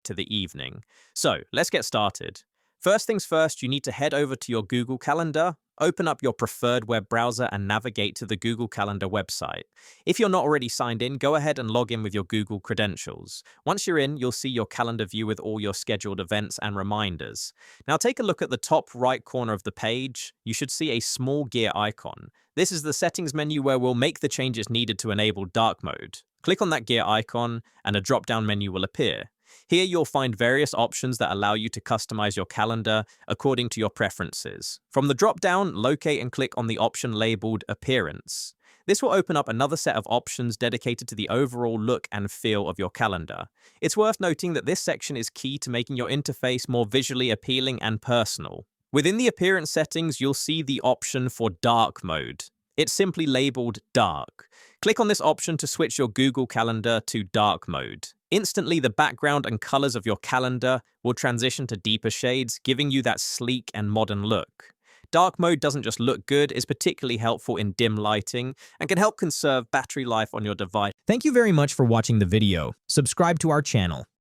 to the evening. So let's get started. First things first, you need to head over to your Google Calendar, open up your preferred web browser and navigate to the Google Calendar website. If you're not already signed in, go ahead and log in with your Google credentials. Once you're in, you'll see your calendar view with all your scheduled events and reminders. Now take a look at the top right corner of the page. You should see a small gear icon. This is the settings menu where we'll make the changes needed to enable dark mode. Click on that gear icon and a drop-down menu will appear. Here you'll find various options that allow you to customize your calendar according to your preferences. From the drop-down, locate and click on the option labeled Appearance. This will open up another set of options dedicated to the overall look and feel of your calendar. It's worth noting that this section is key to making your interface more visually appealing and personal. Within the appearance settings, you'll see the option for dark mode. It's simply labeled dark. Click on this option to switch your Google Calendar to dark mode. Instantly, the background and colors of your calendar will transition to deeper shades, giving you that sleek and modern look. Dark mode doesn't just look good, it's particularly helpful in dim lighting and can help conserve battery life on your device. Thank you very much for watching the video. Subscribe to our channel.